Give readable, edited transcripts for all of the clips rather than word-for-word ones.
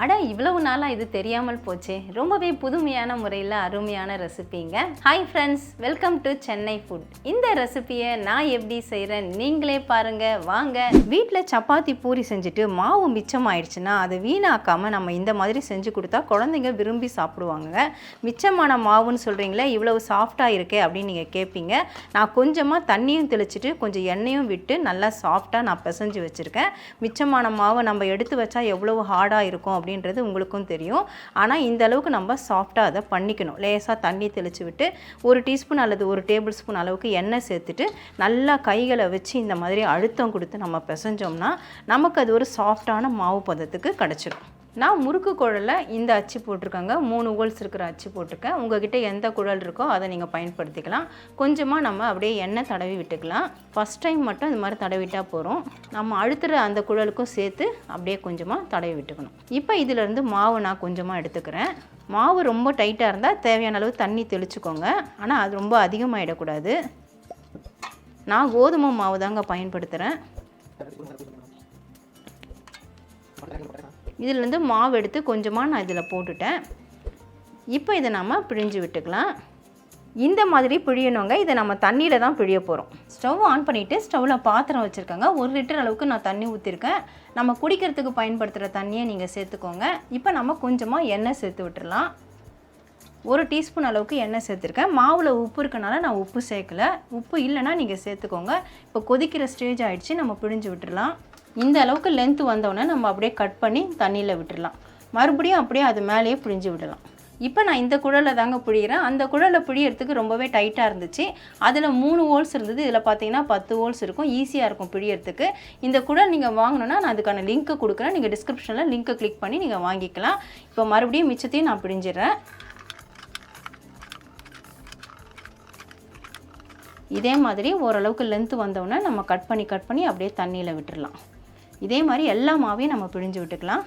அட இவ்வளவு நாளாக இது தெரியாமல் போச்சே. ரொம்பவே புதுமையான முறையில் அருமையான ரெசிபிங்க. Hi friends, welcome to Chennai food. இந்த ரெசிபியை நான் எப்படி செய்கிறேன் நீங்களே பாருங்கள் வாங்க. வீட்டில் சப்பாத்தி பூரி செஞ்சுட்டு மாவு மிச்சமாயிடுச்சுன்னா அதை வீணாக்காமல் நம்ம இந்த மாதிரி செஞ்சு கொடுத்தா குழந்தைங்க விரும்பி சாப்பிடுவாங்க. மிச்சமான மாவுன்னு சொல்கிறீங்களே, இவ்வளவு சாஃப்டாக இருக்கே அப்படின்னு நீங்கள் கேட்பீங்க. நான் கொஞ்சமாக தண்ணியும் தெளிச்சிட்டு கொஞ்சம் எண்ணெயும் விட்டு நல்லா சாஃப்டாக நான் பிசைஞ்சு வச்சுருக்கேன். மிச்சமான மாவை நம்ம எடுத்து வச்சா எவ்வளவு ஹார்டாக இருக்கும் அப்படின்றது உங்களுக்கும் தெரியும். ஆனால் இந்த அளவுக்கு நம்ம சாஃப்டாக அதை பண்ணிக்கணும். லேசாக தண்ணி தெளித்து விட்டு 1 டீஸ்பூன் அல்லது 1 டேபிள் ஸ்பூன் அளவுக்கு எண்ணெய் சேர்த்துட்டு நல்லா கைகளை வச்சு இந்த மாதிரி அழுத்தம் கொடுத்து நம்ம பிசைஞ்சோம்னா நமக்கு அது ஒரு சாஃப்டான மாவு பதத்துக்கு கிடச்சிடும். நான் முறுக்கு குழலில் இந்த அச்சு போட்டிருக்கேங்க. 3 ஹோல்ஸ் இருக்கிற அச்சு போட்டிருக்கேன். உங்கள்கிட்ட எந்த குழல் இருக்கோ அதை நீங்கள் பயன்படுத்திக்கலாம். கொஞ்சமாக நம்ம அப்படியே எண்ணெய் தடவி விட்டுக்கலாம். ஃபஸ்ட் டைம் மட்டும் இந்த மாதிரி தடவிட்டால் போகிறோம். நம்ம அழுத்துகிற அந்த குழலுக்கும் சேர்த்து அப்படியே கொஞ்சமாக தடவி விட்டுக்கணும். இப்போ இதிலேருந்து மாவு நான் கொஞ்சமாக எடுத்துக்கிறேன். மாவு ரொம்ப டைட்டாக இருந்தால் தேவையான அளவு தண்ணி தெளிச்சுக்கோங்க. ஆனால் அது ரொம்ப அதிகமாகிடக்கூடாது. நான் கோதுமை மாவு தாங்க பயன்படுத்துகிறேன். இதிலேருந்து மாவு எடுத்து கொஞ்சமாக நான் இதில் போட்டுட்டேன். இப்போ இதை நம்ம பிழிஞ்சு விட்டுக்கலாம். இந்த மாதிரி பிழியணுங்க. இதை நம்ம தண்ணியில் தான் பிழிய போகிறோம். ஸ்டவ் ஆன் பண்ணிவிட்டு ஸ்டவ்வில் பாத்திரம் வச்சுருக்கேங்க. 1 லிட்டர் அளவுக்கு நான் தண்ணி ஊற்றிருக்கேன். நம்ம குடிக்கிறதுக்கு பயன்படுத்துகிற தண்ணியை நீங்கள் சேர்த்துக்கோங்க. இப்போ நம்ம கொஞ்சமாக எண்ணெய் சேர்த்து விட்டுடலாம். 1 டீஸ்பூன் அளவுக்கு எண்ணெய் சேர்த்துருக்கேன். மாவில் உப்பு இருக்கனால நான் உப்பு சேர்க்கலை. உப்பு இல்லைன்னா நீங்கள் சேர்த்துக்கோங்க. இப்போ கொதிக்கிற ஸ்டேஜ் ஆகிடுச்சு. நம்ம பிழிஞ்சு விட்டுடலாம். இந்த அளவுக்கு லென்த்து வந்தோடனே நம்ம அப்படியே கட் பண்ணி தண்ணியில் விட்டுடலாம். மறுபடியும் அப்படியே அது மேலேயே பிழிஞ்சு விடலாம். இப்போ நான் இந்த குழலை தாங்க பிழிகிறேன். அந்த குழலை பிழியறதுக்கு ரொம்பவே டைட்டாக இருந்துச்சு. அதில் 3 ஹோல்ஸ் இருந்தது. இதில் பார்த்தீங்கன்னா 10 ஹோல்ஸ் இருக்கும். ஈஸியாக இருக்கும் பிழியறதுக்கு. இந்த குழல் நீங்கள் வாங்கணுன்னா நான் அதுக்கான லிங்க்கை கொடுக்குறேன். நீங்கள் டிஸ்கிரிப்ஷனில் லிங்க்கை கிளிக் பண்ணி நீங்கள் வாங்கிக்கலாம். இப்போ மறுபடியும் மிச்சத்தையும் நான் பிழிஞ்சிடுறேன். இதே மாதிரி ஓரளவுக்கு லென்த்து வந்தோடனே நம்ம கட் பண்ணி அப்படியே தண்ணியில் விட்டுடலாம். இதே மாதிரி எல்லா மாவையும் நம்ம பிழிஞ்சு விட்டுக்கலாம்.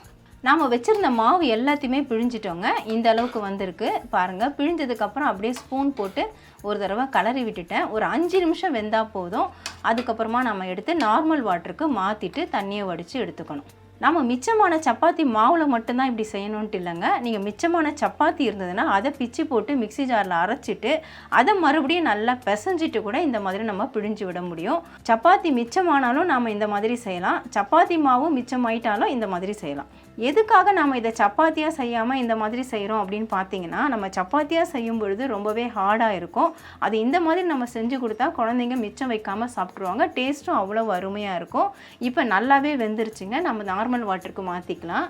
நாம் வச்சுருந்த மாவு எல்லாத்தையுமே பிழிஞ்சிட்டோங்க. இந்த அளவுக்கு வந்திருக்கு பாருங்கள். பிழிஞ்சதுக்கப்புறம் அப்படியே ஸ்பூன் போட்டு ஒரு தடவை கலரி விட்டுட்டேன். ஒரு 5 நிமிஷம் வெந்தால் போதும். அதுக்கப்புறமா நம்ம எடுத்து நார்மல் வாட்டருக்கு மாற்றிட்டு தண்ணியை வடித்து எடுத்துக்கணும். நம்ம மிச்சமான சப்பாத்தி மாவில் மட்டும்தான் இப்படி செய்யணுன்ட்டு இல்லைங்க. நீங்கள் மிச்சமான சப்பாத்தி இருந்ததுன்னா அதை பிச்சு போட்டு மிக்ஸி ஜாரில் அரைச்சிட்டு அதை மறுபடியும் நல்லா பிசைஞ்சிட்டு கூட இந்த மாதிரி நம்ம பிழிஞ்சு விட முடியும். சப்பாத்தி மிச்சமானாலும் நாம் இந்த மாதிரி செய்யலாம். சப்பாத்தி மாவும் மிச்சமாயிட்டாலும் இந்த மாதிரி செய்யலாம். எதுக்காக நம்ம இதை சப்பாத்தியாக செய்யாமல் இந்த மாதிரி செய்கிறோம் அப்படின்னு பார்த்தீங்கன்னா, நம்ம சப்பாத்தியாக செய்யும் பொழுது ரொம்பவே ஹார்டாக இருக்கும். அது இந்த மாதிரி நம்ம செஞ்சு கொடுத்தா குழந்தைங்க மிச்சம் வைக்காமல் சாப்பிட்ருவாங்க. டேஸ்ட்டும் அவ்வளோ அருமையாக இருக்கும். இப்போ நல்லாவே வெந்துருச்சுங்க. நம்ம நார்மல் வாட்டருக்கு மாற்றிக்கலாம்.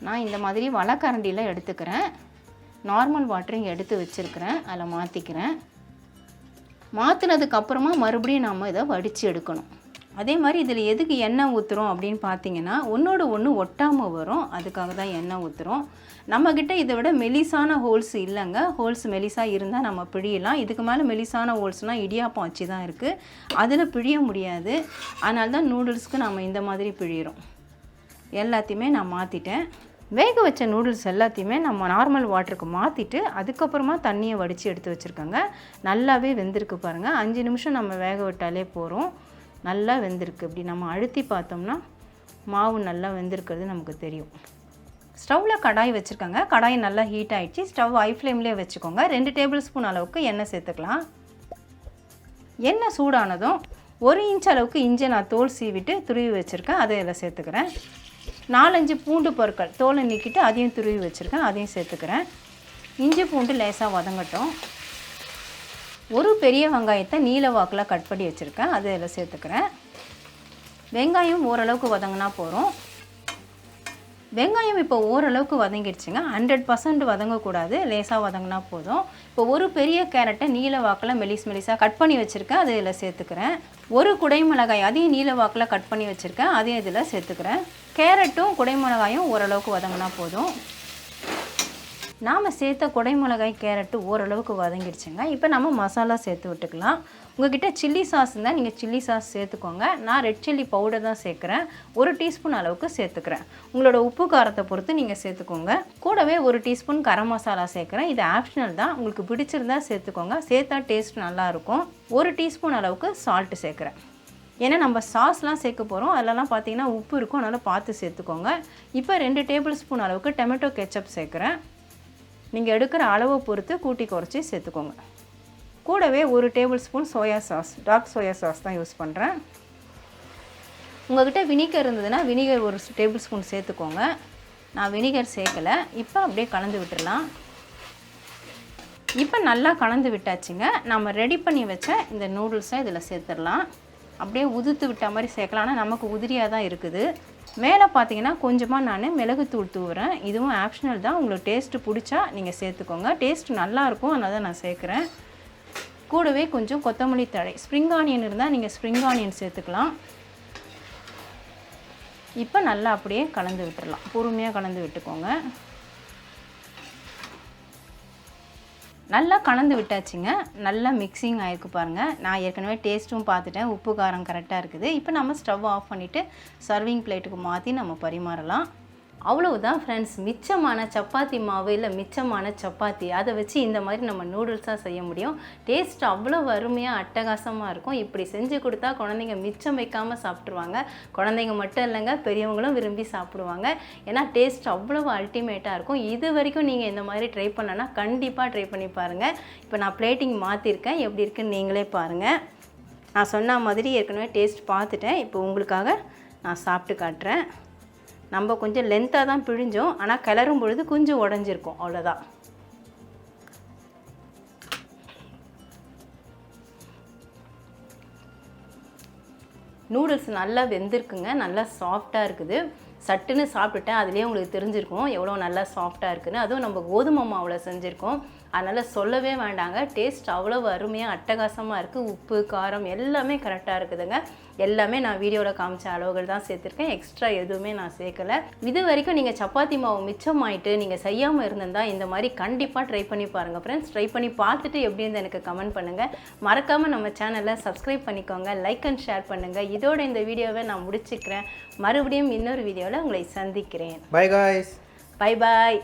நான் இந்த மாதிரி வலைக்கரண்டியில் எடுத்துக்கிறேன். நார்மல் வாட்டர் இங்கே எடுத்து வச்சுருக்கிறேன். அதில் மாற்றிக்கிறேன். மாற்றினதுக்கப்புறமா மறுபடியும் நம்ம இதை வடித்து எடுக்கணும். அதே மாதிரி இதில் எதுக்கு எண்ணெய் ஊற்றுறோம் அப்படின்னு பார்த்தீங்கன்னா, ஒன்றோடு ஒன்று ஒட்டாமல் வரும். அதுக்காக தான் எண்ணெய் ஊற்றுறோம். நம்மக்கிட்ட இதை விட மெலிசான ஹோல்ஸ் இல்லைங்க. ஹோல்ஸ் மெலிசாக இருந்தால் நம்ம பிழியலாம். இதுக்கு மேலே மெலிசான ஹோல்ஸ்னால் இடியாப்பம் வச்சு தான் இருக்குது. அதில் பிழிய முடியாது. அதனால தான் நூடுல்ஸ்க்கு நம்ம இந்த மாதிரி பிழிகிறோம். எல்லாத்தையுமே நான் மாற்றிட்டேன். வேக வச்ச நூடுல்ஸ் எல்லாத்தையுமே நம்ம நார்மல் வாட்டருக்கு மாற்றிட்டு அதுக்கப்புறமா தண்ணியை வடித்து எடுத்து வச்சுருக்கோங்க. நல்லாவே வெந்திருக்கு பாருங்கள். 5 நிமிஷம் நம்ம வேக விட்டாலே போகிறோம். நல்லா வெந்திருக்கு. இப்படி நம்ம அழுத்தி பார்த்தோம்னா மாவு நல்லா வெந்திருக்கிறது நமக்கு தெரியும். ஸ்டவ்வில் கடாய் வச்சுருக்கோங்க. கடாய் நல்லா ஹீட் ஆகிடுச்சு. ஸ்டவ் ஹை ஃப்ளேம்லேயே வச்சுக்கோங்க. 2 டேபிள் ஸ்பூன் அளவுக்கு எண்ணெய் சேர்த்துக்கலாம். எண்ணெய் சூடானதும் 1 இன்ச் அளவுக்கு இஞ்சி நான் தோல் சீவிட்டு துருவி வச்சுருக்கேன். அதை இதில் சேர்த்துக்கிறேன். 4-5 பூண்டு பொருட்கள் தோலை நீக்கிட்டு அதையும் துருவி வச்சுருக்கேன். அதையும் சேர்த்துக்கிறேன். இஞ்சி பூண்டு லேசாக வதங்கட்டும். 1 பெரிய வெங்காயத்தை நீல வாக்கில் கட் பண்ணி வச்சுருக்கேன். அதை இதில் சேர்த்துக்கிறேன். வெங்காயம் ஓரளவுக்கு வதங்கினா போகிறோம். வெங்காயம் இப்போ ஓரளவுக்கு வதங்கிடுச்சுங்க. 100% வதங்கக்கூடாது. லேசாக வதங்கினா போதும். இப்போ 1 பெரிய கேரட்டை நீல வாக்கில் மெலிசாக கட் பண்ணி வச்சுருக்கேன். அதை இதில் சேர்த்துக்கிறேன். 1 குடைமிளகாய் அதையும் நீல வாக்கில் கட் பண்ணி வச்சுருக்கேன். அதையும் இதில் சேர்த்துக்கிறேன். கேரட்டும் குடைமிளகாயும் ஓரளவுக்கு வதங்கினா போதும். நாம் சேர்த்த குடைமிளகாய் கேரட்டு ஓரளவுக்கு வதங்கிடுச்சுங்க. இப்போ நம்ம மசாலா சேர்த்து விட்டுக்கலாம். உங்கள்கிட்ட சில்லி சாஸ் இருந்தால் நீங்கள் சில்லி சாஸ் சேர்த்துக்கோங்க. நான் ரெட் சில்லி பவுடர் தான் சேர்க்குறேன். 1 டீஸ்பூன் அளவுக்கு சேர்த்துக்கிறேன். உங்களோட உப்பு காரத்தை பொறுத்து நீங்கள் சேர்த்துக்கோங்க. கூடவே 1 டீஸ்பூன் கரம் மசாலா சேர்க்குறேன். இது ஆப்ஷனல் தான். உங்களுக்கு பிடிச்சிருந்தா சேர்த்துக்கோங்க. சேர்த்தா டேஸ்ட் நல்லாயிருக்கும். 1 டீஸ்பூன் அளவுக்கு சால்ட்டு சேர்க்குறேன். ஏன்னா நம்ம சாஸ்லாம் சேர்க்க போகிறோம், அதிலலாம் பார்த்தீங்கன்னா உப்பு இருக்கும், அதனால் பார்த்து சேர்த்துக்கோங்க. இப்போ 2 டேபிள் ஸ்பூன் அளவுக்கு டொமேட்டோ கெச்சப் சேர்க்குறேன். நீங்கள் எடுக்கிற அளவை பொறுத்து கூட்டி குறைச்சி சேர்த்துக்கோங்க. கூடவே 1 tablespoon soya sauce, dark soya sauce தான் யூஸ் பண்ணுறேன். உங்கள்கிட்ட வினிகர் இருந்ததுன்னா வினிகர் 1 டேபிள் ஸ்பூன் சேர்த்துக்கோங்க. நான் வினிகர் சேர்க்கலை. இப்போ அப்படியே கலந்து விட்டுடலாம். இப்போ நல்லா கலந்து விட்டாச்சுங்க. நம்ம ரெடி பண்ணி வச்ச இந்த நூடுல்ஸை இதில் சேர்த்துடலாம். அப்படியே உதுத்து விட்ட மாதிரி சேர்க்கலாம், ஆனால் நமக்கு உதிரியாக தான் இருக்குது. மேலே பார்த்தீங்கன்னா கொஞ்சமாக நான் மிளகுத்தூள் தூவுறேன். இதுவும் ஆப்ஷனல் தான், உங்களுக்கு டேஸ்ட்டு பிடிச்சா நீங்கள் சேர்த்துக்கோங்க. டேஸ்ட் நல்லாயிருக்கும், அதனால தான் நான் சேர்க்குறேன். கூடவே கொஞ்சம் கொத்தமல்லி தழை, ஸ்ப்ரிங் ஆனியன் இருந்தால் நீங்கள் ஸ்ப்ரிங் ஆனியன் சேர்த்துக்கலாம். இப்போ நல்லா அப்படியே கலந்து விட்டுடலாம். பொறுமையாக கலந்து விட்டுக்கோங்க. நல்லா கலந்து விட்டாச்சுங்க. நல்லா மிக்சிங் ஆகிருக்கு பாருங்கள். நான் ஏற்கனவே டேஸ்ட்டும் பார்த்துட்டேன், உப்பு காரம் கரெக்டாக இருக்குது. இப்போ நம்ம ஸ்டவ் ஆஃப் பண்ணிவிட்டு சர்விங் பிளேட்டுக்கு மாற்றி நம்ம பரிமாறலாம். அவ்வளவுதான் ஃப்ரெண்ட்ஸ். மிச்சமான சப்பாத்தி மாவு இல்லை மிச்சமான சப்பாத்தி அதை வச்சு இந்த மாதிரி நம்ம நூடுல்ஸாக செய்ய முடியும். டேஸ்ட் அவ்வளோ அருமையாக அட்டகாசமாக இருக்கும். இப்படி செஞ்சு கொடுத்தா குழந்தைங்க மிச்சம் வைக்காமல் சாப்பிட்ருவாங்க. குழந்தைங்க மட்டும் இல்லைங்க, பெரியவங்களும் விரும்பி சாப்பிடுவாங்க. ஏன்னா டேஸ்ட் அவ்வளோ அல்டிமேட்டாக இருக்கும். இது வரைக்கும் நீங்கள் இந்த மாதிரி ட்ரை பண்ணனா கண்டிப்பாக ட்ரை பண்ணி பாருங்கள். இப்போ நான் பிளேட்டிங் மாற்றிருக்கேன், எப்படி இருக்குன்னு நீங்களே பாருங்கள். நான் சொன்ன மாதிரி ஏற்கனவே டேஸ்ட் பார்த்துட்டேன். இப்போ உங்களுக்காக நான் சாப்பிட்டு காட்டுறேன். நம்ம கொஞ்சம் லென்த்தாக தான் பிழிஞ்சோம், ஆனால் கிளறும் பொழுது கொஞ்சம் உடஞ்சிருக்கும், அவ்வளோதான். நூடுல்ஸ் நல்லா வெந்திருக்குங்க, நல்லா சாஃப்டாக இருக்குது. சட்டுன்னு சாப்பிட்டுட்டேன், அதுலேயே உங்களுக்கு தெரிஞ்சிருக்கும் எவ்வளோ நல்லா சாஃப்டாக இருக்குதுன்னு. அதுவும் நம்ம கோதுமை மாவில் செஞ்சுருக்கோம், அதனால் சொல்லவே வேண்டாங்க. டேஸ்ட் அவ்வளோ அருமையாக அட்டகாசமாக இருக்குது. உப்பு காரம் எல்லாமே கரெக்டாக இருக்குதுங்க. எல்லாமே நான் வீடியோவில் காமிச்ச அளவுகள் தான் சேர்த்துருக்கேன், எக்ஸ்ட்ரா எதுவுமே நான் சேர்க்கலை. இது வரைக்கும் நீங்கள் சப்பாத்தி மாவு மிச்சமாயிட்டு நீங்கள் செய்யாமல் இருந்திருந்தால் இந்த மாதிரி கண்டிப்பாக ட்ரை பண்ணி பாருங்கள் ஃப்ரெண்ட்ஸ். ட்ரை பண்ணி பார்த்துட்டு எப்படி இருந்து எனக்கு கமெண்ட் பண்ணுங்கள். மறக்காமல் நம்ம சேனலை சப்ஸ்கிரைப் பண்ணிக்கோங்க, லைக் அண்ட் ஷேர் பண்ணுங்கள். இதோட இந்த வீடியோவை நான் முடிச்சுக்கிறேன். மறுபடியும் இன்னொரு வீடியோவில் உங்களை சந்திக்கிறேன். By guys. Bye bye.